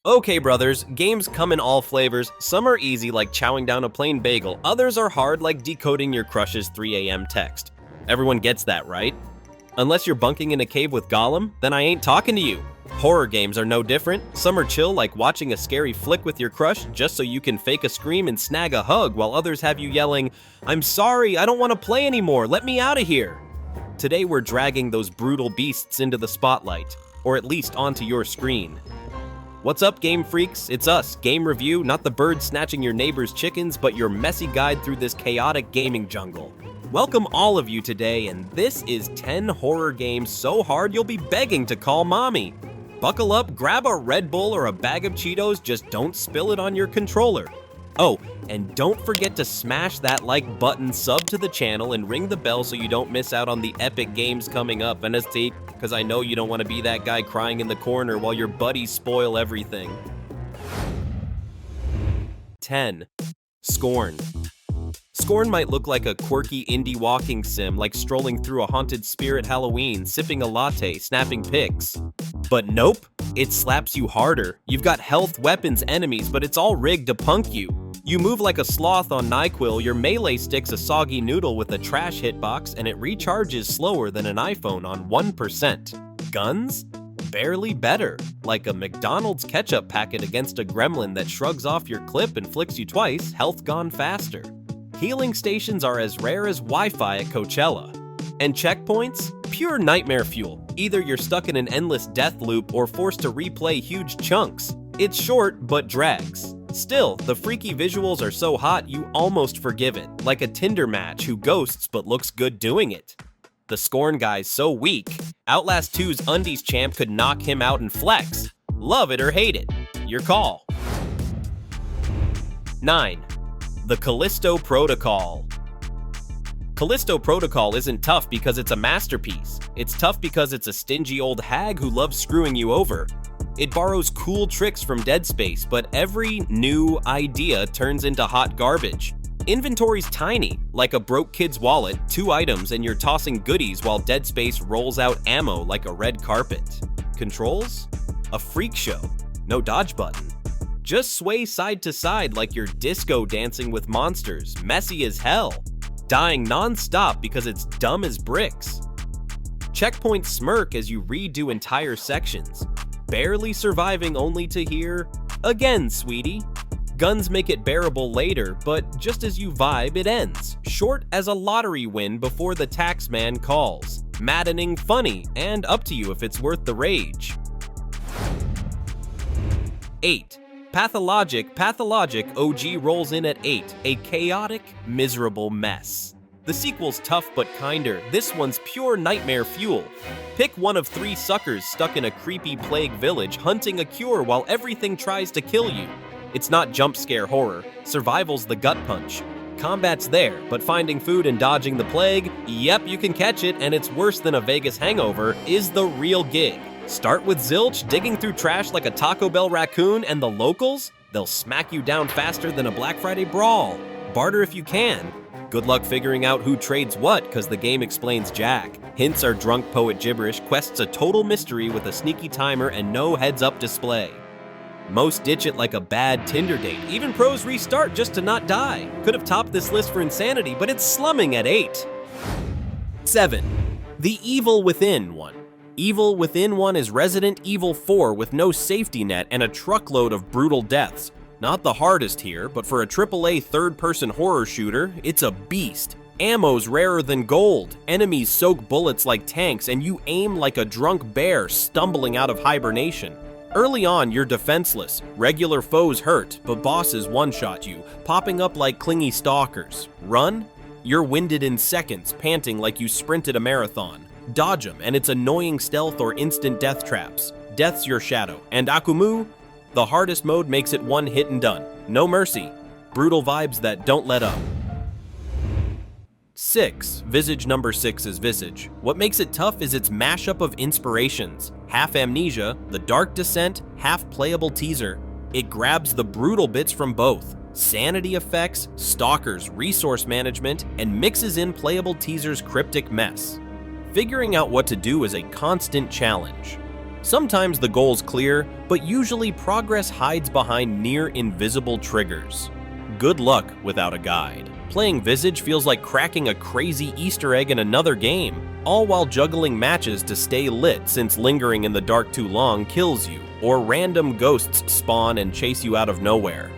Okay, brothers, games come in all flavors. Some are easy, like chowing down a plain bagel. Others are hard, like decoding your crush's 3 a.m. text. Everyone gets that, right? Unless you're bunking in a cave with Gollum, then I ain't talking to you. Horror games are no different. Some are chill, like watching a scary flick with your crush just so you can fake a scream and snag a hug, while others have you yelling, "I'm sorry, I don't want to play anymore, let me out of here." Today we're dragging those brutal beasts into the spotlight, or at least onto your screen. What's up, game freaks? It's us, Game Review, not the bird snatching your neighbor's chickens, but your messy guide through this chaotic gaming jungle. Welcome all of you today, and this is 10 horror games so hard you'll be begging to call mommy. Buckle up, grab a Red Bull or a bag of Cheetos, just don't spill it on your controller. Oh, and don't forget to smash that like button, sub to the channel, and ring the bell so you don't miss out on the epic games coming up, NST, because I know you don't want to be that guy crying in the corner while your buddies spoil everything. 10. Scorn. Scorn might look like a quirky indie walking sim, like strolling through a haunted spirit Halloween, sipping a latte, snapping pics. But nope, it slaps you harder. You've got health, weapons, enemies, but it's all rigged to punk you. You move like a sloth on NyQuil, your melee stick's a soggy noodle with a trash hitbox, and it recharges slower than an iPhone on 1%. Guns? Barely better, like a McDonald's ketchup packet against a gremlin that shrugs off your clip and flicks you twice, health gone faster. Healing stations are as rare as Wi-Fi at Coachella. And checkpoints? Pure nightmare fuel. Either you're stuck in an endless death loop or forced to replay huge chunks. It's short, but drags. Still, the freaky visuals are so hot you almost forgive it, like a Tinder match who ghosts but looks good doing it. The Scorn guy's so weak, Outlast 2's Undies champ could knock him out and flex. Love it or hate it. Your call. 9. The Callisto Protocol. Callisto Protocol isn't tough because it's a masterpiece. It's tough because it's a stingy old hag who loves screwing you over. It borrows cool tricks from Dead Space, but every new idea turns into hot garbage. Inventory's tiny, like a broke kid's wallet, 2 items, and you're tossing goodies while Dead Space rolls out ammo like a red carpet. Controls? A freak show. No dodge button. Just sway side to side like you're disco dancing with monsters, messy as hell. Dying non-stop because it's dumb as bricks. Checkpoints smirk as you redo entire sections. Barely surviving only to hear, "Again, sweetie." Guns make it bearable later, but just as you vibe, it ends. Short as a lottery win before the tax man calls. Maddening funny, and up to you if it's worth the rage. 8. Pathologic OG rolls in at 8, a chaotic, miserable mess. The sequel's tough but kinder, this one's pure nightmare fuel. Pick one of 3 suckers stuck in a creepy plague village hunting a cure while everything tries to kill you. It's not jump scare horror, survival's the gut punch. Combat's there, but finding food and dodging the plague, yep, you can catch it and it's worse than a Vegas hangover, is the real gig. Start with zilch, digging through trash like a Taco Bell raccoon, and the locals? They'll smack you down faster than a Black Friday brawl. Barter if you can. Good luck figuring out who trades what, cause the game explains jack. Hints are drunk poet gibberish, quests a total mystery with a sneaky timer and no heads-up display. Most ditch it like a bad Tinder date. Even pros restart just to not die. Could have topped this list for insanity, but it's slumming at 8. 7. The Evil Within one. Evil Within one is Resident Evil 4 with no safety net and a truckload of brutal deaths. Not the hardest here, but for a AAA third-person horror shooter, it's a beast. Ammo's rarer than gold, enemies soak bullets like tanks, and you aim like a drunk bear stumbling out of hibernation. Early on, you're defenseless. Regular foes hurt, but bosses one-shot you, popping up like clingy stalkers. Run? You're winded in seconds, panting like you sprinted a marathon. Dodge them, and it's annoying stealth or instant death traps. Death's your shadow. And Akumu? The hardest mode makes it one hit and done. No mercy. Brutal vibes that don't let up. 6. Visage number 6 is Visage. What makes it tough is its mashup of inspirations. Half Amnesia, The Dark Descent, half playable teaser. It grabs the brutal bits from both. Sanity effects, stalkers, resource management, and mixes in playable teaser's cryptic mess. Figuring out what to do is a constant challenge. Sometimes the goal's clear, but usually progress hides behind near invisible triggers. Good luck without a guide. Playing Visage feels like cracking a crazy Easter egg in another game, all while juggling matches to stay lit since lingering in the dark too long kills you, or random ghosts spawn and chase you out of nowhere.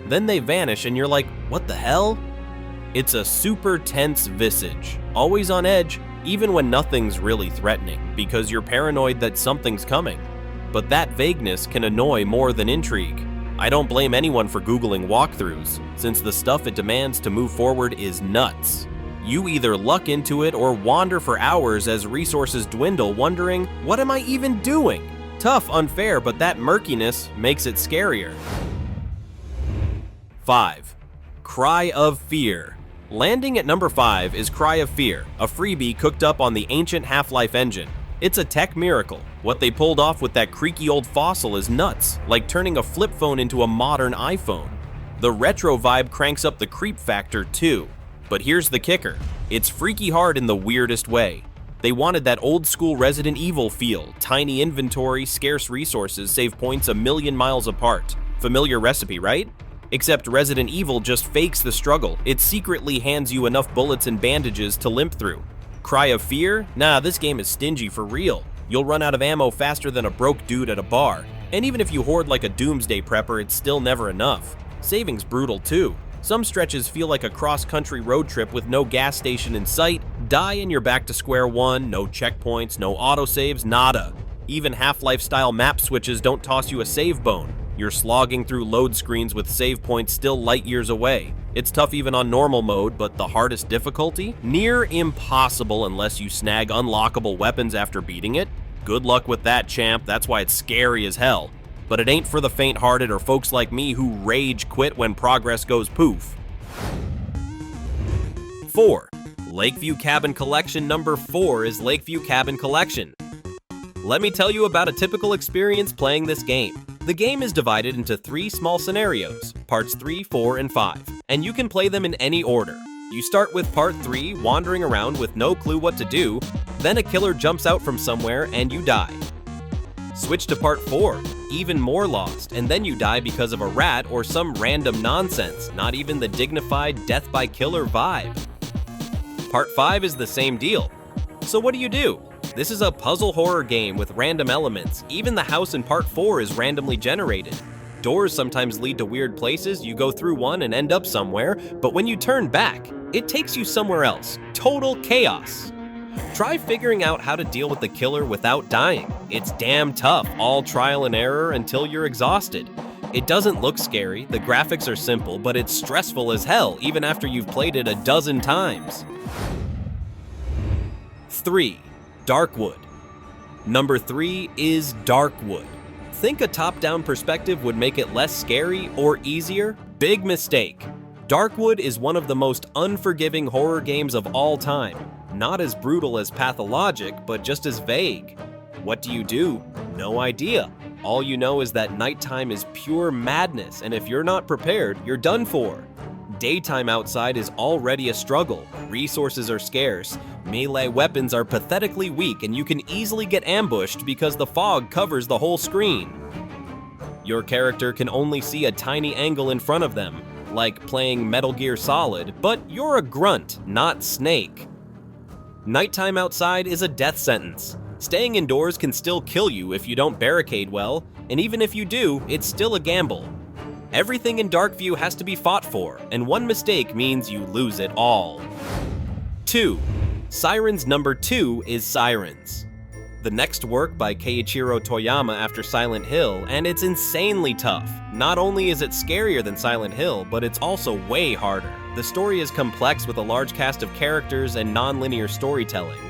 Then they vanish and you're like, what the hell? It's a super tense Visage, always on edge, even when nothing's really threatening, because you're paranoid that something's coming. But that vagueness can annoy more than intrigue. I don't blame anyone for Googling walkthroughs, since the stuff it demands to move forward is nuts. You either luck into it or wander for hours as resources dwindle, wondering, what am I even doing? Tough, unfair, but that murkiness makes it scarier. 5. Cry of Fear. Landing at number 5 is Cry of Fear, a freebie cooked up on the ancient Half-Life engine. It's a tech miracle. What they pulled off with that creaky old fossil is nuts, like turning a flip phone into a modern iPhone. The retro vibe cranks up the creep factor too. But here's the kicker. It's freaky hard in the weirdest way. They wanted that old school Resident Evil feel, tiny inventory, scarce resources, save points a million miles apart. Familiar recipe, right? Except Resident Evil just fakes the struggle. It secretly hands you enough bullets and bandages to limp through. Cry of Fear? Nah, this game is stingy for real. You'll run out of ammo faster than a broke dude at a bar. And even if you hoard like a doomsday prepper, it's still never enough. Saving's brutal too. Some stretches feel like a cross-country road trip with no gas station in sight. Die and you're back to square one, no checkpoints, no autosaves, nada. Even Half-Life style map switches don't toss you a save bone. You're slogging through load screens with save points still light years away. It's tough even on normal mode, but the hardest difficulty? Near impossible unless you snag unlockable weapons after beating it. Good luck with that, champ, that's why it's scary as hell. But it ain't for the faint-hearted or folks like me who rage quit when progress goes poof. 4. Lakeview Cabin Collection. Number 4 is Lakeview Cabin Collection. Let me tell you about a typical experience playing this game. The game is divided into 3 small scenarios, parts 3, 4, and 5, and you can play them in any order. You start with part 3, wandering around with no clue what to do, then a killer jumps out from somewhere and you die. Switch to part 4, even more lost, and then you die because of a rat or some random nonsense, not even the dignified death by killer vibe. Part 5 is the same deal. So what do? This is a puzzle horror game with random elements. Even the house in part 4 is randomly generated. Doors sometimes lead to weird places. You go through one and end up somewhere, but when you turn back, it takes you somewhere else. Total chaos. Try figuring out how to deal with the killer without dying. It's damn tough, all trial and error until you're exhausted. It doesn't look scary, the graphics are simple, but it's stressful as hell even after you've played it a dozen times. 3. Darkwood. Number 3 is Darkwood. Think a top-down perspective would make it less scary or easier? Big mistake. Darkwood is one of the most unforgiving horror games of all time. Not as brutal as Pathologic, but just as vague. What do? No idea. All you know is that nighttime is pure madness, and if you're not prepared, you're done for. Daytime outside is already a struggle. Resources are scarce, melee weapons are pathetically weak, and you can easily get ambushed because the fog covers the whole screen. Your character can only see a tiny angle in front of them, like playing Metal Gear Solid, but you're a grunt, not Snake. Nighttime outside is a death sentence. Staying indoors can still kill you if you don't barricade well, and even if you do, it's still a gamble. Everything in Darkview has to be fought for, and one mistake means you lose it all. 2. Sirens. Number 2 is Sirens. The next work by Keiichiro Toyama after Silent Hill, and it's insanely tough. Not only is it scarier than Silent Hill, but it's also way harder. The story is complex with a large cast of characters and non-linear storytelling.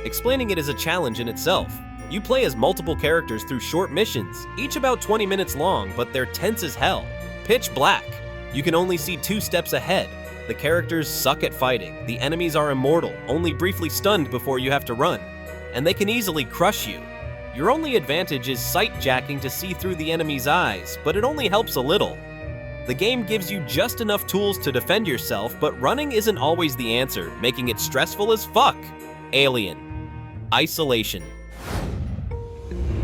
Explaining it is a challenge in itself. You play as multiple characters through short missions, each about 20 minutes long, but they're tense as hell. Pitch black. You can only see 2 steps ahead. The characters suck at fighting. The enemies are immortal, only briefly stunned before you have to run. And they can easily crush you. Your only advantage is sight jacking to see through the enemy's eyes, but it only helps a little. The game gives you just enough tools to defend yourself, but running isn't always the answer, making it stressful as fuck. Alien. Isolation.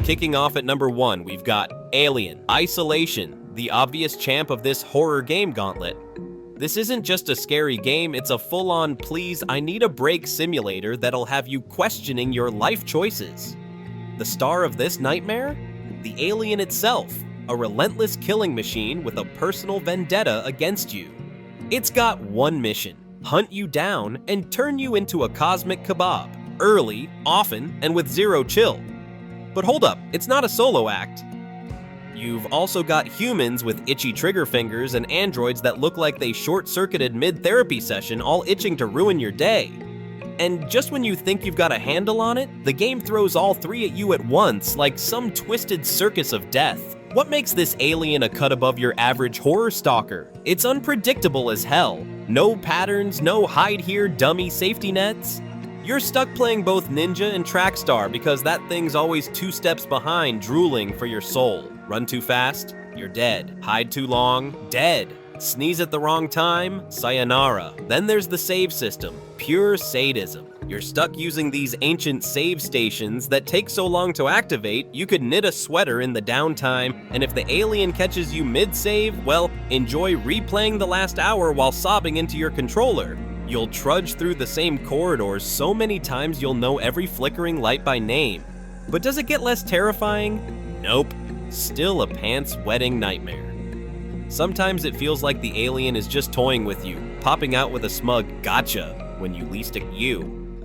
Kicking off at number 1, we've got Alien Isolation, the obvious champ of this horror game gauntlet. This isn't just a scary game, it's a full-on please I need a break simulator that'll have you questioning your life choices. The star of this nightmare? The alien itself, a relentless killing machine with a personal vendetta against you. It's got one mission: hunt you down and turn you into a cosmic kebab, early, often, and with zero chill. But hold up, it's not a solo act. You've also got humans with itchy trigger fingers and androids that look like they short-circuited mid-therapy session, all itching to ruin your day. And just when you think you've got a handle on it, the game throws all three at you at once, like some twisted circus of death. What makes this alien a cut above your average horror stalker? It's unpredictable as hell. No patterns, no hide here dummy safety nets. You're stuck playing both Ninja and Trackstar because that thing's always 2 steps behind, drooling for your soul. Run too fast, you're dead. Hide too long, dead. Sneeze at the wrong time, sayonara. Then there's the save system, pure sadism. You're stuck using these ancient save stations that take so long to activate, you could knit a sweater in the downtime, and if the alien catches you mid-save, well, enjoy replaying the last hour while sobbing into your controller. You'll trudge through the same corridors so many times you'll know every flickering light by name. But does it get less terrifying? Nope. Still a pants-wetting nightmare. Sometimes it feels like the alien is just toying with you, popping out with a smug gotcha when you least expect you.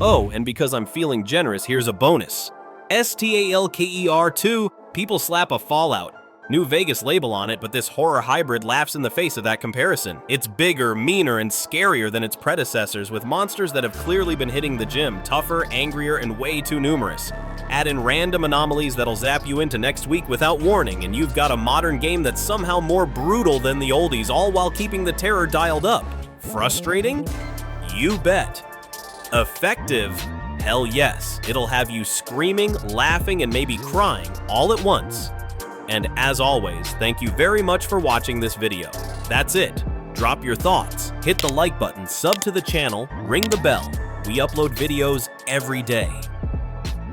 Oh, and because I'm feeling generous, here's a bonus. S.T.A.L.K.E.R 2, people slap a Fallout. New Vegas label on it, but this horror hybrid laughs in the face of that comparison. It's bigger, meaner, and scarier than its predecessors, with monsters that have clearly been hitting the gym, tougher, angrier, and way too numerous. Add in random anomalies that'll zap you into next week without warning, and you've got a modern game that's somehow more brutal than the oldies, all while keeping the terror dialed up. Frustrating? You bet. Effective? Hell yes. It'll have you screaming, laughing, and maybe crying all at once. And as always, thank you very much for watching this video. That's it. Drop your thoughts, hit the like button, sub to the channel, ring the bell. We upload videos every day.